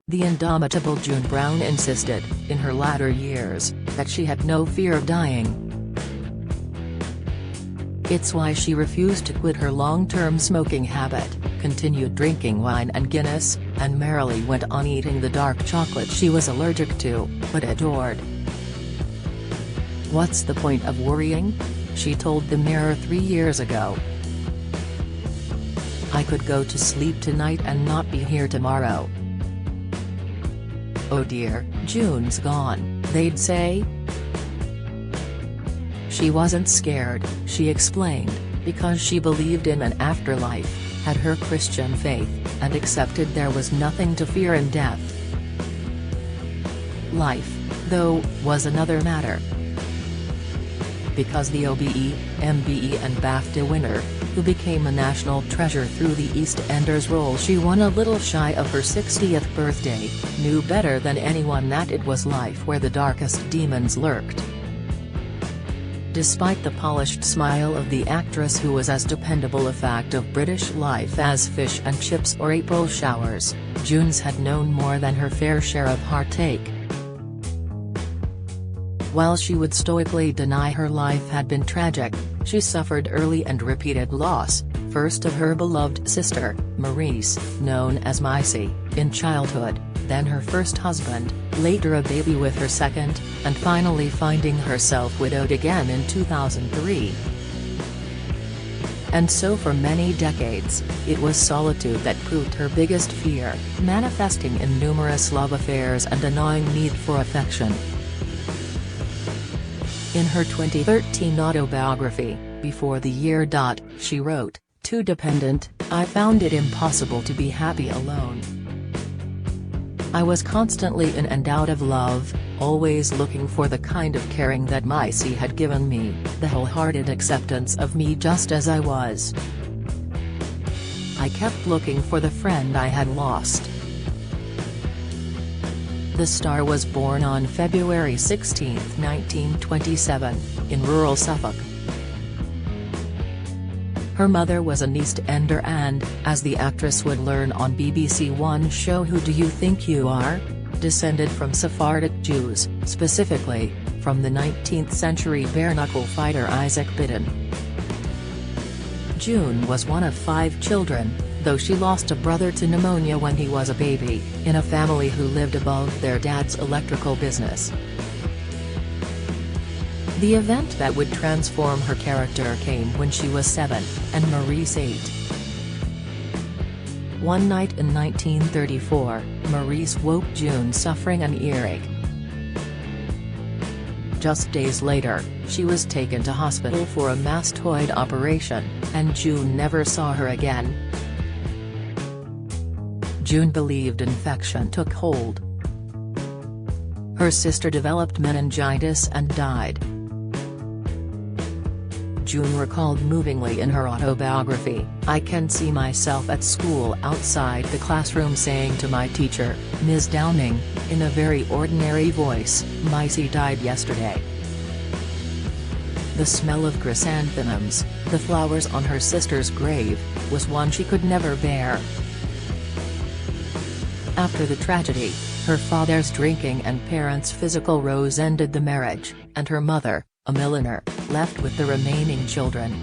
The indomitable June Brown insisted, in her latter years, that she had no fear of dying. It's why she refused to quit her long-term smoking habit, continued drinking wine and Guinness, and merrily went on eating the dark chocolate she was allergic to, but adored. "What's the point of worrying?" she told the Mirror 3 years ago. "I could go to sleep tonight and not be here tomorrow. Oh dear, June's gone," they'd say. She wasn't scared, she explained, because she believed in an afterlife, had her Christian faith, and accepted there was nothing to fear in death. Life, though, was another matter. Because the OBE, MBE and BAFTA winner, who became a national treasure through the EastEnders role she won a little shy of her 60th birthday, knew better than anyone that it was life where the darkest demons lurked. Despite the polished smile of the actress who was as dependable a fact of British life as fish and chips or April showers, June's had known more than her fair share of heartache. While she would stoically deny her life had been tragic, she suffered early and repeated loss, first of her beloved sister, Maurice, known as Maisie, in childhood, then her first husband, later a baby with her second, and finally finding herself widowed again in 2003. And so for many decades, it was solitude that proved her biggest fear, manifesting in numerous love affairs and a gnawing need for affection. In her 2013 autobiography, Before the Year. She wrote, "Too dependent, I found it impossible to be happy alone. I was constantly in and out of love, always looking for the kind of caring that Maisie had given me, the wholehearted acceptance of me just as I was. I kept looking for the friend I had lost." The star was born on February 16, 1927, in rural Suffolk. Her mother was an EastEnder and, as the actress would learn on BBC One's show Who Do You Think You Are?, descended from Sephardic Jews, specifically, from the 19th-century bare-knuckle fighter Isaac Bidden. June was one of 5 children, though she lost a brother to pneumonia when he was a baby, in a family who lived above their dad's electrical business. The event that would transform her character came when she was 7, and Maurice 8. One night in 1934, Maurice woke June suffering an earache. Just days later, she was taken to hospital for a mastoid operation, and June never saw her again. June believed infection took hold. Her sister developed meningitis and died. June recalled movingly in her autobiography, "I can see myself at school outside the classroom saying to my teacher, Ms. Downing, in a very ordinary voice, Maisie died yesterday." The smell of chrysanthemums, the flowers on her sister's grave, was one she could never bear. After the tragedy, her father's drinking and parents' physical woes ended the marriage, and her mother, a milliner, left with the remaining children.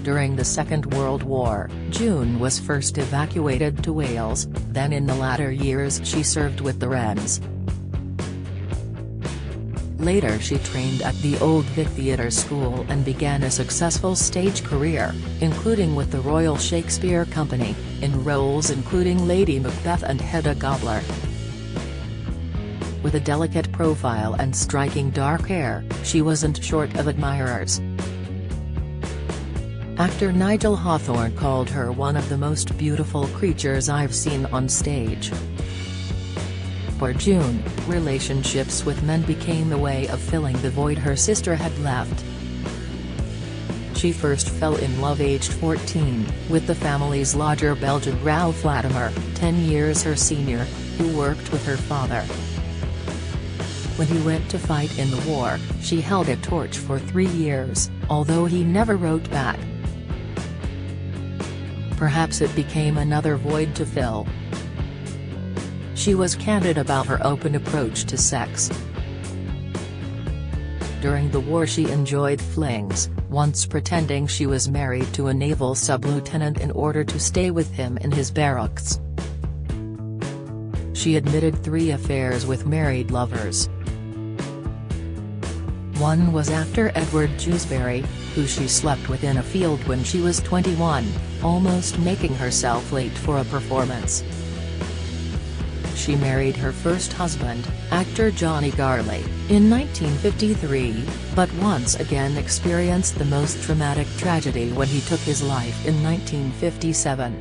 During the Second World War, June was first evacuated to Wales, then in the latter years she served with the Wrens. Later she trained at the Old Vic Theatre School and began a successful stage career, including with the Royal Shakespeare Company, in roles including Lady Macbeth and Hedda Gabler. With a delicate profile and striking dark hair, she wasn't short of admirers. Actor Nigel Hawthorne called her one of the most beautiful creatures I've seen on stage. For June, relationships with men became a way of filling the void her sister had left. She first fell in love aged 14, with the family's lodger Belgian Ralph Latimer, 10 years her senior, who worked with her father. When he went to fight in the war, she held a torch for 3 years, although he never wrote back. Perhaps it became another void to fill. She was candid about her open approach to sex. During the war she enjoyed flings, once pretending she was married to a naval sub-lieutenant in order to stay with him in his barracks. She admitted 3 affairs with married lovers. One was actor Edward Dewsbury, who she slept with in a field when she was 21, almost making herself late for a performance. She married her first husband, actor Johnny Garley, in 1953, but once again experienced the most traumatic tragedy when he took his life in 1957.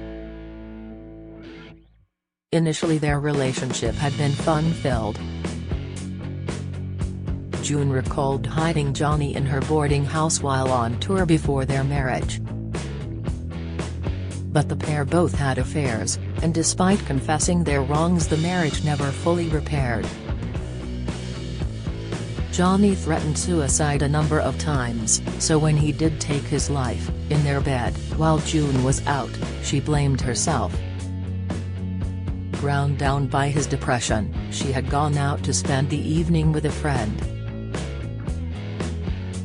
Initially their relationship had been fun-filled. June recalled hiding Johnny in her boarding house while on tour before their marriage. But the pair both had affairs, and despite confessing their wrongs the marriage never fully repaired. Johnny threatened suicide a number of times, so when he did take his life, in their bed, while June was out, she blamed herself. Ground down by his depression, she had gone out to spend the evening with a friend.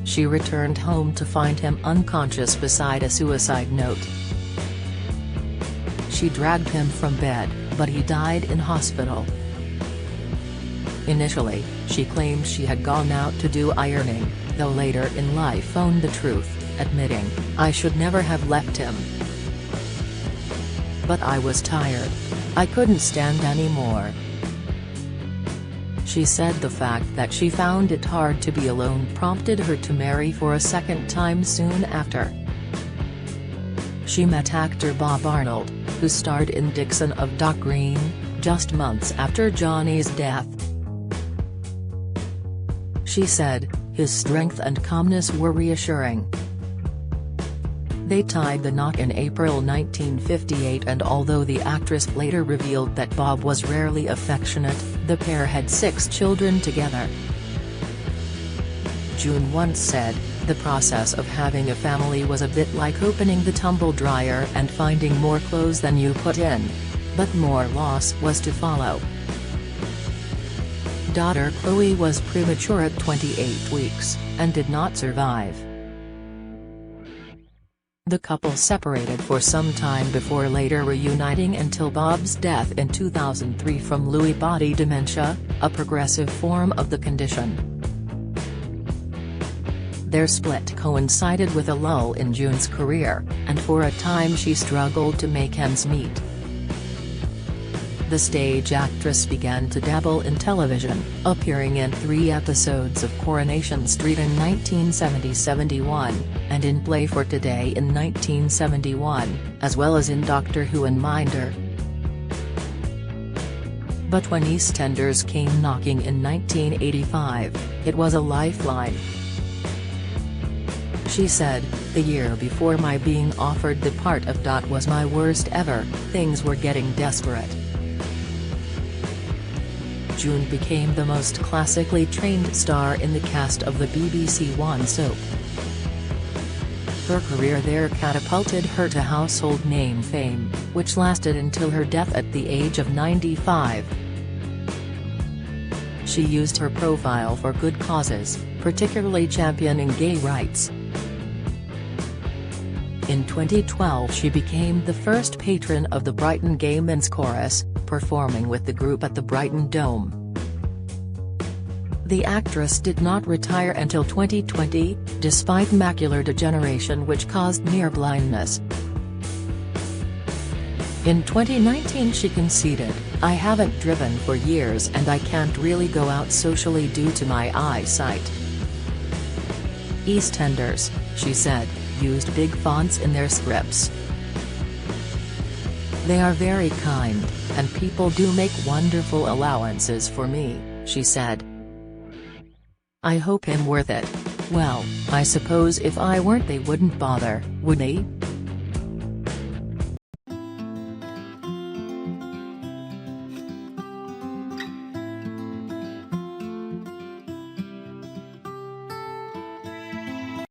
She returned home to find him unconscious beside a suicide note. She dragged him from bed, but he died in hospital. Initially, she claimed she had gone out to do ironing, though later in life owned the truth, admitting, "I should never have left him. But I was tired. I couldn't stand anymore." She said the fact that she found it hard to be alone prompted her to marry for a second time soon after. She met actor Bob Arnold, who starred in Dixon of Dock Green, just months after Johnny's death. She said, "His strength and calmness were reassuring." They tied the knot in April 1958, and although the actress later revealed that Bob was rarely affectionate, the pair had 6 children together. June once said, "The process of having a family was a bit like opening the tumble dryer and finding more clothes than you put in. But more loss was to follow." Daughter Chloe was premature at 28 weeks, and did not survive. The couple separated for some time before later reuniting until Bob's death in 2003 from Lewy body dementia, a progressive form of the condition. Their split coincided with a lull in June's career, and for a time she struggled to make ends meet. The stage actress began to dabble in television, appearing in 3 episodes of Coronation Street in 1970-71, and in Play for Today in 1971, as well as in Doctor Who and Minder. But when EastEnders came knocking in 1985, it was a lifeline. She said, "The year before my being offered the part of Dot was my worst ever, things were getting desperate." June became the most classically trained star in the cast of the BBC One soap. Her career there catapulted her to household name fame, which lasted until her death at the age of 95. She used her profile for good causes, particularly championing gay rights. In 2012 she became the first patron of the Brighton Gay Men's Chorus, performing with the group at the Brighton Dome. The actress did not retire until 2020, despite macular degeneration which caused near blindness. In 2019 she conceded, "I haven't driven for years and I can't really go out socially due to my eyesight." EastEnders, she said, used big fonts in their scripts. "They are very kind, and people do make wonderful allowances for me," she said. "I hope I'm worth it. Well, I suppose if I weren't they wouldn't bother, would they?"